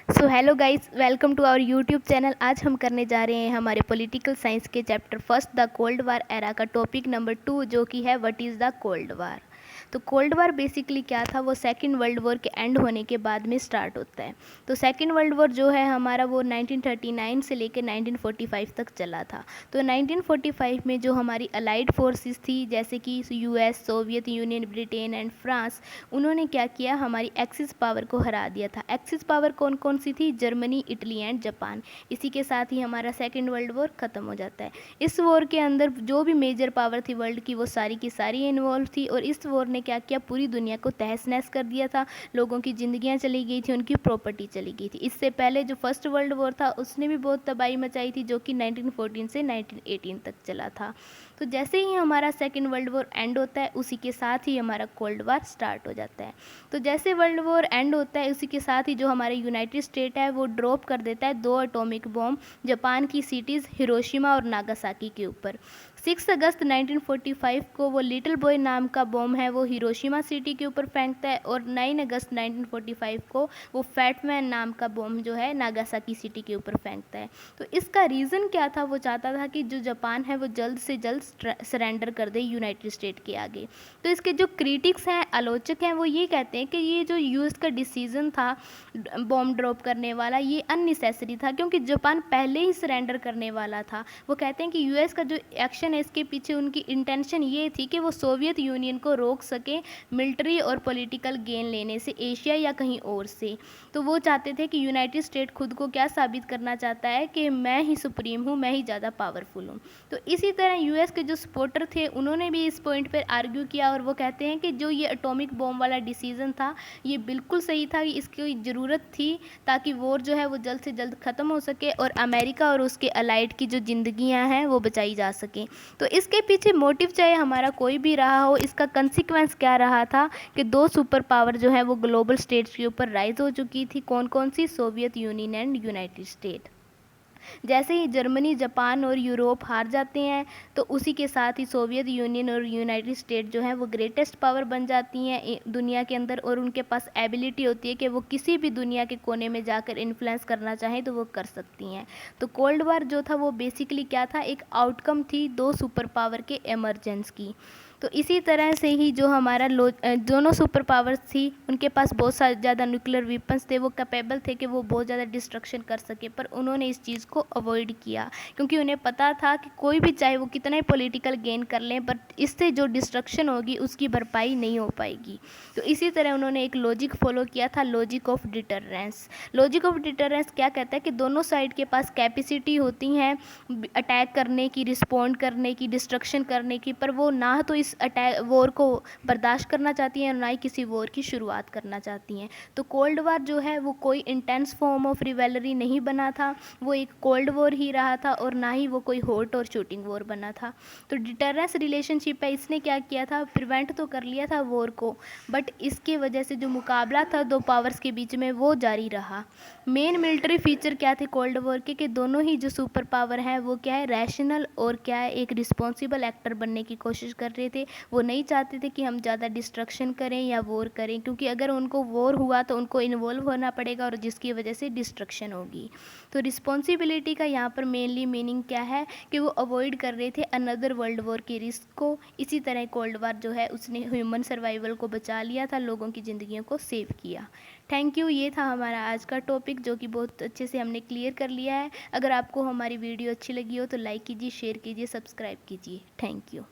So hello guys, welcome to our YouTube channel. आज हम करने जा रहे हैं हमारे पॉलिटिकल साइंस के chapter first the cold war era का टॉपिक नंबर 2, जो कि है what is the cold war. तो कोल्ड वार बेसिकली क्या था, वो सेकेंड वर्ल्ड वॉर के एंड होने के बाद में स्टार्ट होता है। तो सेकेंड वर्ल्ड वॉर जो है हमारा, वो 1939 से लेकर 1945 तक चला था। तो 1945 में जो हमारी अलाइड फोर्सेस थी, जैसे कि US, Soviet union, Britain and France, उन्होंने क्या किया, हमारी एक्सिस पावर को हरा दिया था। एक्सिस पावर कौन कौन सी थी? Germany, Italy and Japan. इसी के साथ ही हमारा सेकेंड वर्ल्ड वॉर ख़त्म हो जाता है। इस वॉर के अंदर जो भी मेजर पावर थी वर्ल्ड की, वो सारी की सारी इन्वॉल्व थी। और इस वॉर ने क्या किया, पूरी दुनिया को तहस नहस कर दिया था। लोगों की ज़िंदगियां चली गई थी, उनकी प्रॉपर्टी चली गई थी। इससे पहले जो फर्स्ट वर्ल्ड वॉर था, उसने भी बहुत तबाही मचाई थी, जो कि 1914 से 1918 तक चला था। तो जैसे ही हमारा सेकेंड वर्ल्ड वॉर एंड होता है, उसी के साथ ही हमारा कोल्ड वार स्टार्ट हो जाता है। तो जैसे वर्ल्ड वॉर एंड होता है, उसी के साथ ही जो हमारे यूनाइटेड स्टेट है, वो ड्रॉप कर देता है 2 एटॉमिक बॉम्ब जापान की सिटीज़ हिरोशिमा और नागासाकी के ऊपर। 6 अगस्त 1945 को वो लिटिल बॉय नाम का बॉम्ब है, वो हिरोशिमा सिटी के ऊपर फेंकता है। और 9 अगस्त 1945 को वो फैटमैन नाम का बॉम्ब जो है नागासाकी सिटी के ऊपर फेंकता है। तो इसका रीज़न क्या था? वो चाहता था कि जो जापान है वो जल्द से जल्द सरेंडर कर दे यूनाइटेड स्टेट के आगे। तो इसके जो क्रिटिक्स हैं, आलोचक हैं, वो ये कहते हैं कि ये जो यूएस का डिसीजन था बॉम्ब ड्रॉप करने वाला, ये अननेसेसरी था, क्योंकि जापान पहले ही सरेंडर करने वाला था। वो कहते हैं कि यूएस का जो एक्शन है, इसके पीछे उनकी इंटेंशन ये थी कि वो सोवियत यूनियन को रोक सके मिलिट्री और पॉलिटिकल गेन लेने से, एशिया या कहीं और से। तो वो चाहते थे कि यूनाइटेड स्टेट खुद को क्या साबित करना चाहता है कि मैं ही सुप्रीम हूँ, मैं ही ज़्यादा पावरफुल हूँ। तो इसी तरह यूएस के जो सपोर्टर थे, उन्होंने भी इस पॉइंट पर आर्ग्यू किया, और वो कहते हैं कि जो ये एटॉमिक बॉम्ब वाला डिसीजन था, ये बिल्कुल सही था, इसकी ज़रूरत थी, ताकि वॉर जो है वो जल्द से जल्द ख़त्म हो सके और अमेरिका और उसके अलाइड की जो ज़िंदगियां हैं वो बचाई जा सकें। तो इसके पीछे मोटिव चाहे हमारा कोई भी रहा हो, इसका कंसिक्वेंस क्या रहा था कि 2 सुपर पावर जो है वो ग्लोबल स्टेट्स के ऊपर राइज हो चुकी थी। कौन कौन सी? Soviet Union and United State. जैसे ही जर्मनी, जापान और यूरोप हार जाते हैं, तो उसी के साथ ही सोवियत यूनियन और यूनाइटेड स्टेट जो है वो ग्रेटेस्ट पावर बन जाती हैं दुनिया के अंदर। और उनके पास एबिलिटी होती है कि वो किसी भी दुनिया के कोने में जाकर इन्फ्लुएंस करना चाहें तो वो कर सकती हैं। तो कोल्ड वार जो था वो बेसिकली क्या था, एक आउटकम थी 2 सुपर पावर के एमरजेंस की। तो इसी तरह से ही जो हमारा दोनों सुपर पावर्स थी, उनके पास बहुत ज़्यादा न्यूक्लियर वेपन्स थे, वो कैपेबल थे कि वो बहुत ज़्यादा डिस्ट्रक्शन कर सके, पर उन्होंने इस चीज़ को अवॉइड किया, क्योंकि उन्हें पता था कि कोई भी चाहे वो कितना ही पॉलिटिकल गेन कर लें, बट इससे जो डिस्ट्रक्शन होगी उसकी भरपाई नहीं हो पाएगी। तो इसी तरह उन्होंने एक लॉजिक फॉलो किया था, logic of deterrence. Logic of deterrence क्या कहता है कि दोनों साइड के पास कैपेसिटी होती हैं अटैक करने की, रिस्पॉन्ड करने की, डिस्ट्रक्शन करने की, पर वो ना तो इस अटैक वॉर को बर्दाश्त करना चाहती हैं और ना ही किसी वॉर की शुरुआत करना चाहती हैं। तो कोल्ड वार जो है वो कोई इंटेंस फॉर्म ऑफ रिवेलरी नहीं बना था, वो एक कोल्ड वॉर ही रहा था, और ना ही वो कोई हॉट और शूटिंग वॉर बना था। तो डिटरेंस रिलेशनशिप है, इसने क्या किया था, प्रिवेंट तो कर लिया था वॉर को, बट इसके वजह से जो मुकाबला था 2 पावर्स के बीच में वो जारी रहा। मेन मिलिट्री फीचर क्या थे कोल्ड वॉर के, कि दोनों ही जो सुपर पावर हैं वो क्या है, रैशनल और क्या है, एक रिस्पॉन्सिबल एक्टर बनने की कोशिश कर रहे थे। वो नहीं चाहते थे कि हम ज़्यादा डिस्ट्रक्शन करें या वॉर करें, क्योंकि अगर उनको वॉर हुआ तो उनको इन्वॉल्व होना पड़ेगा, और जिसकी वजह से डिस्ट्रक्शन होगी। तो रिस्पॉन्सिबिलिटी का यहाँ पर मेनली मीनिंग क्या है, कि वो अवॉइड कर रहे थे अनदर वर्ल्ड वॉर के रिस्क को। इसी तरह कोल्ड वार जो है उसने ह्यूमन सर्वाइवल को बचा लिया था, लोगों की ज़िंदगियों को सेव किया। Thank you. ये था हमारा आज का टॉपिक, जो कि बहुत अच्छे से हमने क्लियर कर लिया है। अगर आपको हमारी वीडियो अच्छी लगी हो तो लाइक कीजिए, शेयर कीजिए, सब्सक्राइब कीजिए। Thank you.